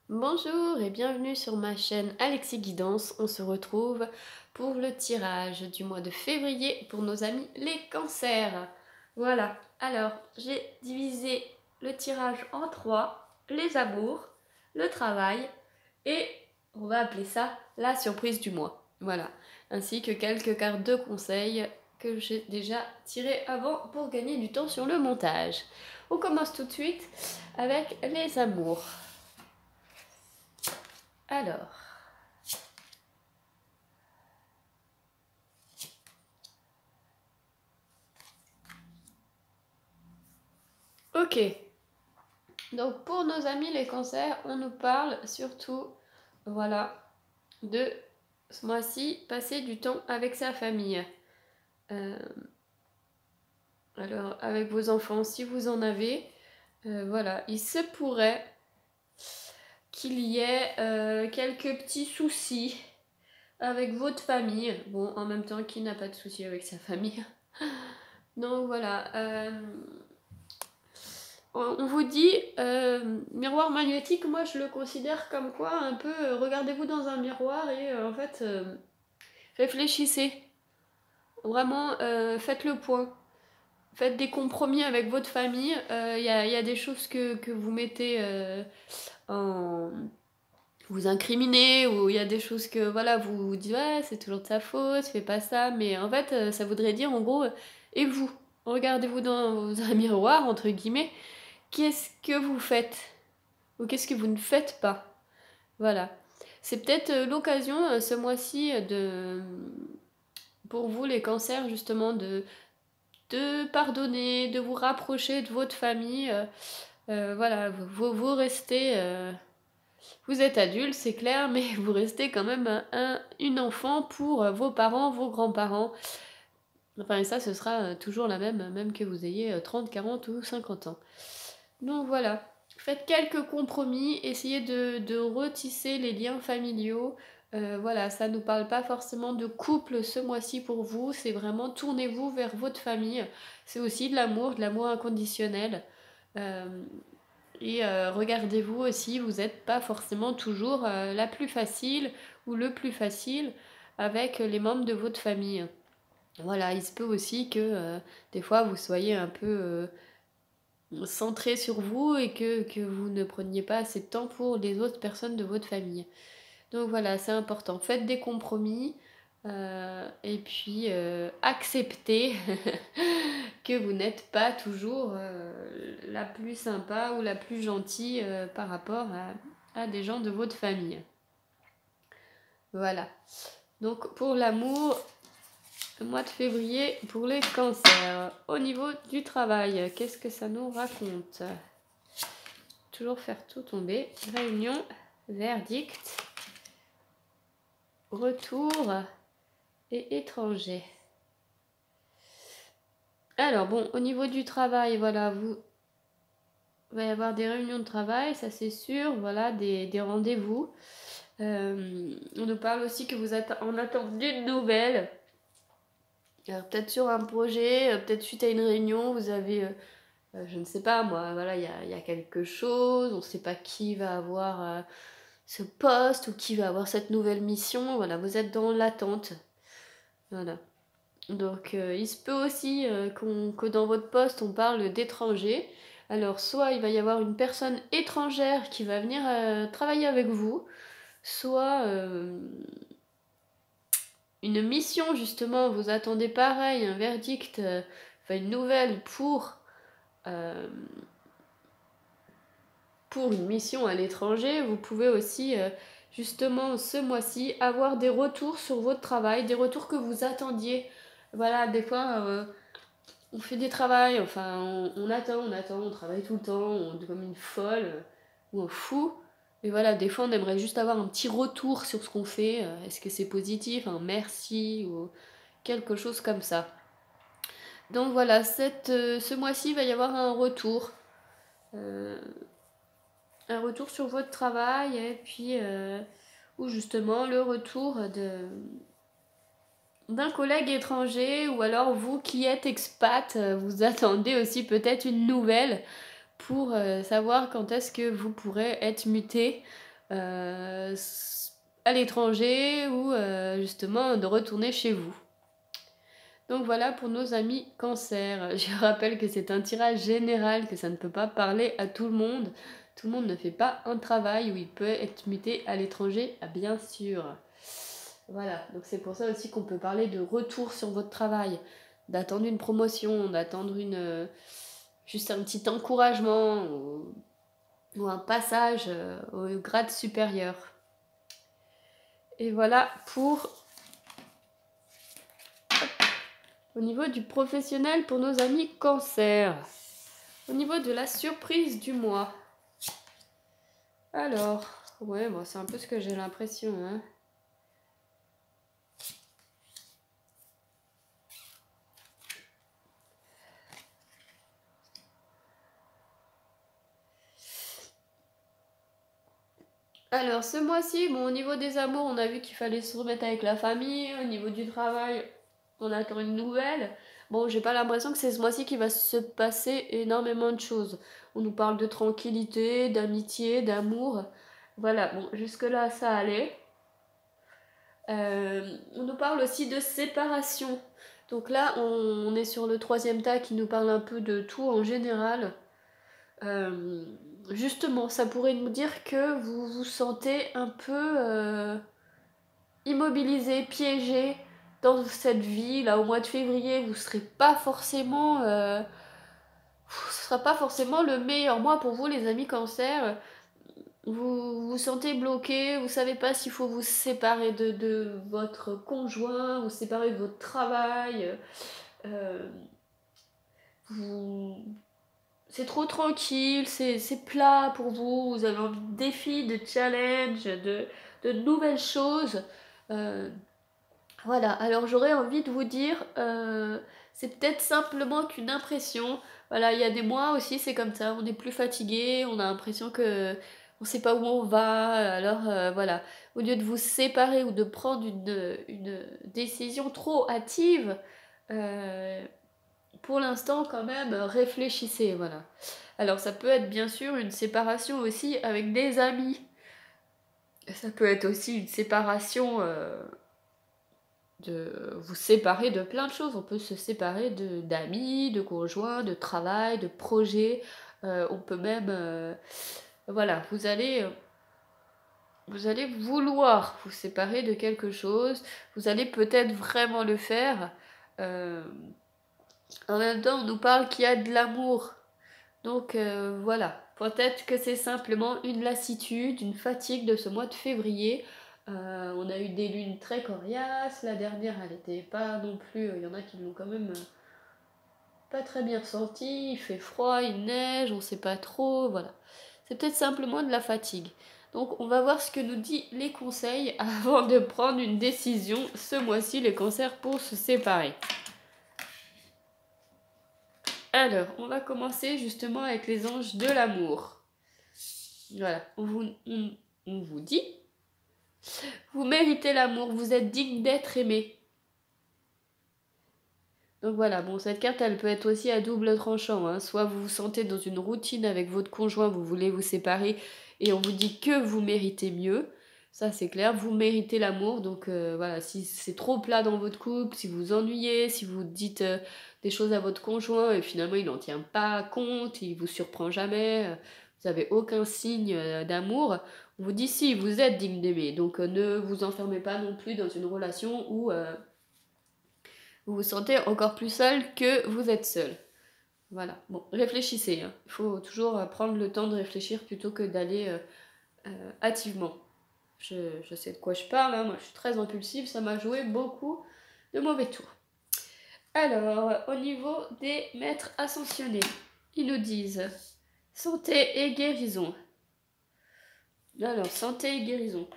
Bonjour et bienvenue sur ma chaîne Alexis Guidance. On se retrouve pour le tirage du mois de février pour nos amis les cancers. Voilà, alors j'ai divisé le tirage en trois, les amours, le travail et on va appeler ça la surprise du mois. Voilà, ainsi que quelques cartes de conseils que j'ai déjà tirées avant pour gagner du temps sur le montage. On commence tout de suite avec les amours. Alors, ok. Donc pour nos amis les cancers, on nous parle surtout, voilà, de ce mois-ci, passer du temps avec sa famille. Euh, alors avec vos enfants, si vous en avez, voilà, il se pourrait qu'il y ait quelques petits soucis avec votre famille. Bon, en même temps, qui n'a pas de soucis avec sa famille? Donc voilà. On vous dit, miroir magnétique, moi je le considère comme quoi, un peu, regardez-vous dans un miroir et en fait, réfléchissez. Vraiment, faites le point. Faites des compromis avec votre famille. Y a des choses que vous mettez en... Vous incriminez, ou il y a des choses que voilà, vous dites ouais, c'est toujours de sa faute, fais pas ça. Mais en fait, ça voudrait dire en gros, et vous? Regardez-vous dans un miroir, entre guillemets. Qu'est-ce que vous faites? Ou qu'est-ce que vous ne faites pas? Voilà. C'est peut-être l'occasion ce mois-ci pour vous les cancers justement de pardonner, de vous rapprocher de votre famille. Voilà, vous restez... vous êtes adulte, c'est clair, mais vous restez quand même une enfant pour vos parents, vos grands-parents. Enfin, et ça, ce sera toujours la même que vous ayez 30, 40 ou 50 ans. Donc voilà. Faites quelques compromis, essayez de retisser les liens familiaux. Voilà, ça ne nous parle pas forcément de couple ce mois-ci pour vous, c'est vraiment tournez-vous vers votre famille. C'est aussi de l'amour inconditionnel. Euh, et regardez-vous aussi, vous n'êtes pas forcément toujours la plus facile ou le plus facile avec les membres de votre famille. Voilà, il se peut aussi que des fois vous soyez un peu centré sur vous et que vous ne preniez pas assez de temps pour les autres personnes de votre famille. Donc voilà, c'est important. Faites des compromis et puis acceptez que vous n'êtes pas toujours la plus sympa ou la plus gentille par rapport à des gens de votre famille. Voilà. Donc pour l'amour, le mois de février pour les cancers. Au niveau du travail, qu'est-ce que ça nous raconte? Toujours faire tout tomber. Réunion, verdict, retour et étranger. Alors bon, au niveau du travail, voilà, il va y avoir des réunions de travail, ça c'est sûr, voilà, des rendez-vous. On nous parle aussi que vous êtes en attente d'une nouvelle. Alors peut-être sur un projet, peut-être suite à une réunion, vous avez... je ne sais pas moi, voilà, il y a quelque chose, on ne sait pas qui va avoir ce poste ou qui va avoir cette nouvelle mission, voilà, vous êtes dans l'attente. Voilà. Donc il se peut aussi que dans votre poste on parle d'étrangers. Alors soit il va y avoir une personne étrangère qui va venir travailler avec vous, soit une mission justement, vous attendez pareil, un verdict, enfin une nouvelle euh, pour une mission à l'étranger. Vous pouvez aussi justement ce mois-ci avoir des retours sur votre travail, des retours que vous attendiez. Voilà, des fois on fait des travails, enfin on attend, on travaille tout le temps, on est comme une folle ou un fou. Et voilà, des fois on aimerait juste avoir un petit retour sur ce qu'on fait. Est-ce que c'est positif, un merci ou quelque chose comme ça. Donc voilà, ce mois-ci il va y avoir euh, un retour sur votre travail et puis ou justement le retour d'un collègue étranger, ou alors vous qui êtes expat, vous attendez aussi peut-être une nouvelle pour savoir quand est-ce que vous pourrez être muté à l'étranger ou justement de retourner chez vous. Donc voilà pour nos amis Cancer. Je rappelle que c'est un tirage général, que ça ne peut pas parler à tout le monde. Tout le monde ne fait pas un travail où il peut être muté à l'étranger, bien sûr. Voilà, donc c'est pour ça aussi qu'on peut parler de retour sur votre travail, d'attendre une promotion, d'attendre juste un petit encouragement ou un passage au grade supérieur. Et voilà pour au niveau du professionnel pour nos amis Cancer. Au niveau de la surprise du mois. Alors, ouais, bon, c'est un peu ce que j'ai l'impression, hein. Alors, ce mois-ci, bon, au niveau des amours, on a vu qu'il fallait se remettre avec la famille. Au niveau du travail, on attend une nouvelle. Bon, j'ai pas l'impression que c'est ce mois-ci qu'il va se passer énormément de choses. On nous parle de tranquillité, d'amitié, d'amour. Voilà, bon, jusque-là, ça allait. On nous parle aussi de séparation. Donc là, on est sur le 3e tas qui nous parle un peu de tout en général. Justement, ça pourrait nous dire que vous vous sentez un peu immobilisé, piégé dans cette vie. Là, au mois de février, vous serez pas forcément... ce sera pas forcément le meilleur mois pour vous, les amis Cancer. Vous vous sentez bloqué, vous savez pas s'il faut vous séparer de votre conjoint, vous séparer de votre travail. Vous... C'est trop tranquille, c'est plat pour vous, vous avez envie de défis, de challenges, de nouvelles choses. Voilà, alors j'aurais envie de vous dire, c'est peut-être simplement qu'une impression. Voilà, il y a des mois aussi, c'est comme ça, on est plus fatigué, on a l'impression que on sait pas où on va. Alors voilà, au lieu de vous séparer ou de prendre une décision trop hâtive, pour l'instant quand même, réfléchissez, voilà. Alors ça peut être bien sûr une séparation aussi avec des amis. Ça peut être aussi une séparation... de vous séparer de plein de choses. On peut se séparer d'amis, de conjoints, de travail, de projets. On peut même... voilà, vous allez vouloir vous séparer de quelque chose. Vous allez peut-être vraiment le faire. En même temps, on nous parle qu'il y a de l'amour. Donc voilà, peut-être que c'est simplement une lassitude, une fatigue de ce mois de février. On a eu des lunes très coriaces, la dernière elle n'était pas non plus, il y en a qui l'ont quand même pas très bien ressenti, il fait froid, il neige, on sait pas trop, voilà. C'est peut-être simplement de la fatigue. Donc on va voir ce que nous dit les conseils avant de prendre une décision ce mois-ci, les cancers pour se séparer. Alors, on va commencer justement avec les anges de l'amour. Voilà, on vous dit, vous méritez l'amour, vous êtes digne d'être aimé. Donc voilà, bon, cette carte, elle peut être aussi à double tranchant, hein. Soit vous vous sentez dans une routine avec votre conjoint, vous voulez vous séparer, et on vous dit que vous méritez mieux. Ça, c'est clair, vous méritez l'amour. Donc voilà, si c'est trop plat dans votre couple, si vous ennuyez, si vous dites des choses à votre conjoint, et finalement, il n'en tient pas compte, il vous surprend jamais, vous n'avez aucun signe d'amour, on vous dit si, vous êtes digne d'aimer. Donc ne vous enfermez pas non plus dans une relation où... vous vous sentez encore plus seul que vous êtes seul. Voilà, bon, réfléchissez, hein. Il faut toujours prendre le temps de réfléchir plutôt que d'aller hâtivement. Je sais de quoi je parle, hein. Moi je suis très impulsive, ça m'a joué beaucoup de mauvais tours. Alors, au niveau des maîtres ascensionnés, ils nous disent santé et guérison. Alors, santé et guérison.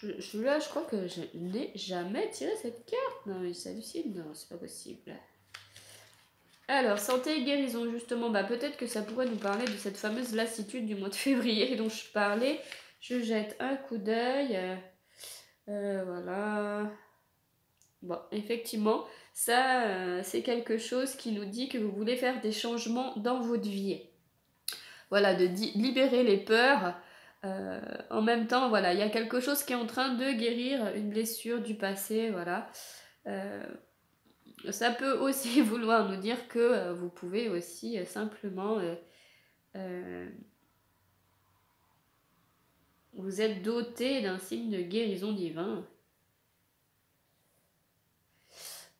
Là, je crois que je n'ai jamais tiré cette carte. Non, mais ça hallucine. Non, c'est pas possible. Alors, santé et guérison, justement. Bah, peut-être que ça pourrait nous parler de cette fameuse lassitude du mois de février dont je parlais. Je jette un coup d'œil. Voilà. Bon, effectivement, ça, c'est quelque chose qui nous dit que vous voulez faire des changements dans votre vie. Voilà, de libérer les peurs. En même temps, voilà, il y a quelque chose qui est en train de guérir, une blessure du passé, voilà. Euh, Ça peut aussi vouloir nous dire que vous pouvez aussi simplement euh, vous êtes doté d'un signe de guérison divin.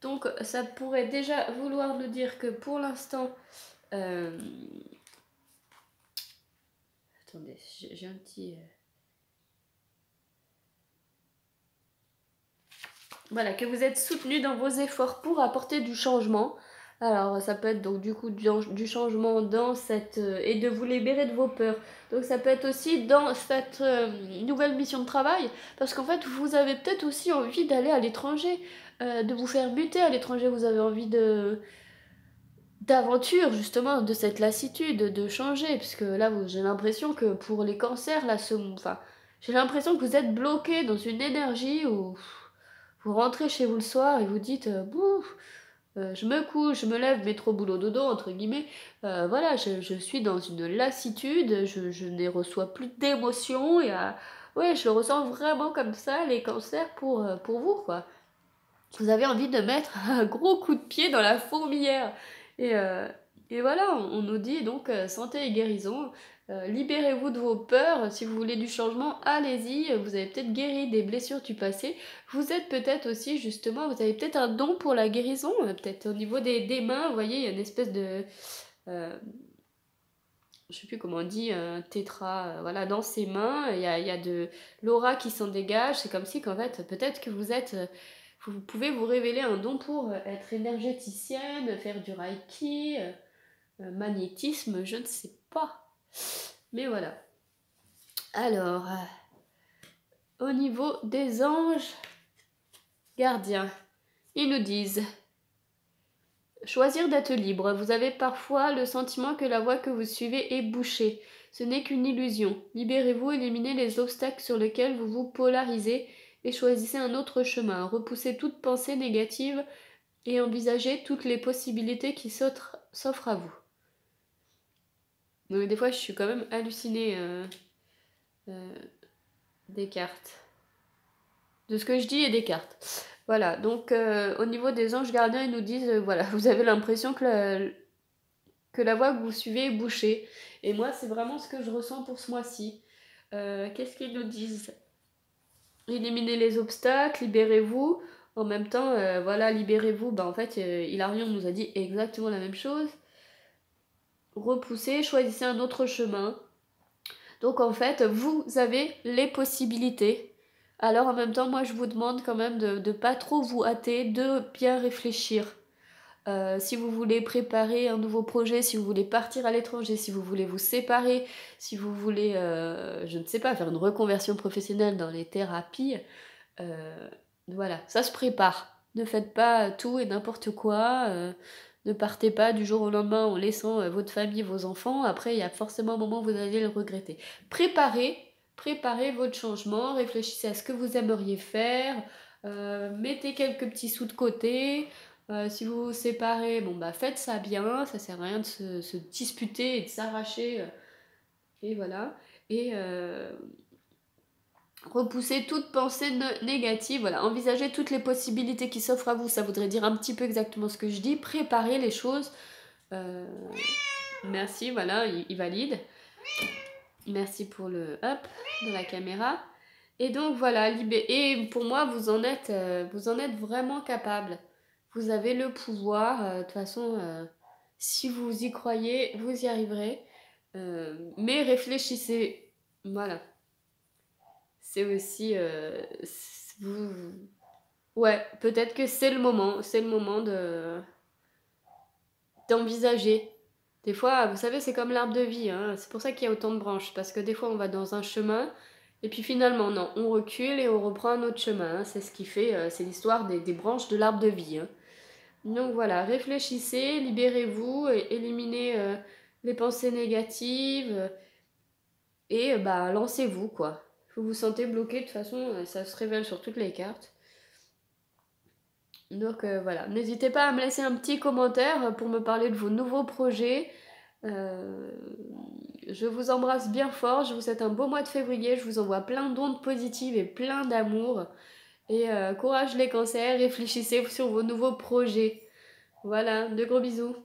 Donc ça pourrait déjà vouloir nous dire que pour l'instant... Attendez, j'ai un petit... Voilà, que vous êtes soutenu dans vos efforts pour apporter du changement. Alors, ça peut être donc du coup du changement dans cette... et de vous libérer de vos peurs. Donc, ça peut être aussi dans cette nouvelle mission de travail. Parce qu'en fait, vous avez peut-être aussi envie d'aller à l'étranger, de vous faire muter à l'étranger. Vous avez envie d'aventure, justement, de cette lassitude, de changer. Parce que là, j'ai l'impression que pour les cancers, là, enfin, j'ai l'impression que vous êtes bloqué dans une énergie où... Vous rentrez chez vous le soir et vous dites bouf, je me couche, je me lève, métro boulot dodo entre guillemets. Voilà, je suis dans une lassitude, je ne reçois plus d'émotions et ouais, je le ressens vraiment comme ça les cancers pour vous quoi. Vous avez envie de mettre un gros coup de pied dans la fourmilière et voilà, on nous dit donc santé et guérison. Libérez-vous de vos peurs, si vous voulez du changement, allez-y, vous avez peut-être guéri des blessures du passé, vous êtes peut-être aussi justement, vous avez peut-être un don pour la guérison, peut-être au niveau des mains, vous voyez, il y a une espèce de, euh, je sais plus comment on dit, un tétra, voilà, dans ses mains, il y a de l'aura qui s'en dégage, c'est comme si qu'en fait, peut-être que vous êtes, vous pouvez vous révéler un don pour être énergéticienne, faire du reiki, magnétisme, je ne sais pas. Mais voilà. Alors, au niveau des anges gardiens, ils nous disent choisir d'être libre. Vous avez parfois le sentiment que la voie que vous suivez est bouchée. Ce n'est qu'une illusion. Libérez-vous, éliminez les obstacles sur lesquels vous vous polarisez et choisissez un autre chemin. Repoussez toute pensée négative et envisagez toutes les possibilités qui s'offrent à vous. Donc des fois, je suis quand même hallucinée euh, des cartes. De ce que je dis et des cartes. Voilà, donc au niveau des anges gardiens, ils nous disent, voilà, vous avez l'impression que la voie que vous suivez est bouchée. Et moi, c'est vraiment ce que je ressens pour ce mois-ci. Qu'est-ce qu'ils nous disent? Éliminez les obstacles, libérez-vous. En même temps, voilà, libérez-vous. Bah, en fait, Hilarion nous a dit exactement la même chose. Repoussez, choisissez un autre chemin. Donc en fait, vous avez les possibilités. Alors en même temps, moi je vous demande quand même de ne pas trop vous hâter, de bien réfléchir. Si vous voulez préparer un nouveau projet, si vous voulez partir à l'étranger, si vous voulez vous séparer, si vous voulez, je ne sais pas, faire une reconversion professionnelle dans les thérapies, voilà, ça se prépare. Ne faites pas tout et n'importe quoi. Ne partez pas du jour au lendemain en laissant votre famille, vos enfants. Après, il y a forcément un moment où vous allez le regretter. Préparez votre changement. Réfléchissez à ce que vous aimeriez faire. Mettez quelques petits sous de côté. Si vous vous séparez, bon bah faites ça bien. Ça sert à rien de se disputer et de s'arracher. Et voilà. Et repoussez toute pensée négative, voilà, envisagez toutes les possibilités qui s'offrent à vous, ça voudrait dire un petit peu exactement ce que je dis, préparez les choses. Euh, Merci, voilà, il valide. Merci pour le hop de la caméra. Et donc voilà, et pour moi, vous en êtes vraiment capable. Vous avez le pouvoir, de toute façon, si vous y croyez, vous y arriverez. Mais réfléchissez, voilà. C'est aussi ouais, peut-être que c'est le moment de d'envisager. Des fois, vous savez, c'est comme l'arbre de vie, hein. C'est pour ça qu'il y a autant de branches, parce que des fois on va dans un chemin et puis finalement non, on recule et on reprend un autre chemin, hein. C'est ce qui fait, c'est l'histoire des branches de l'arbre de vie, hein. Donc voilà, réfléchissez, libérez-vous, éliminez les pensées négatives et bah lancez-vous quoi. Vous vous sentez bloqué, de toute façon, ça se révèle sur toutes les cartes. Donc voilà, n'hésitez pas à me laisser un petit commentaire pour me parler de vos nouveaux projets. Je vous embrasse bien fort, je vous souhaite un beau mois de février, je vous envoie plein d'ondes positives et plein d'amour. Et courage les cancers, réfléchissez sur vos nouveaux projets. Voilà, de gros bisous.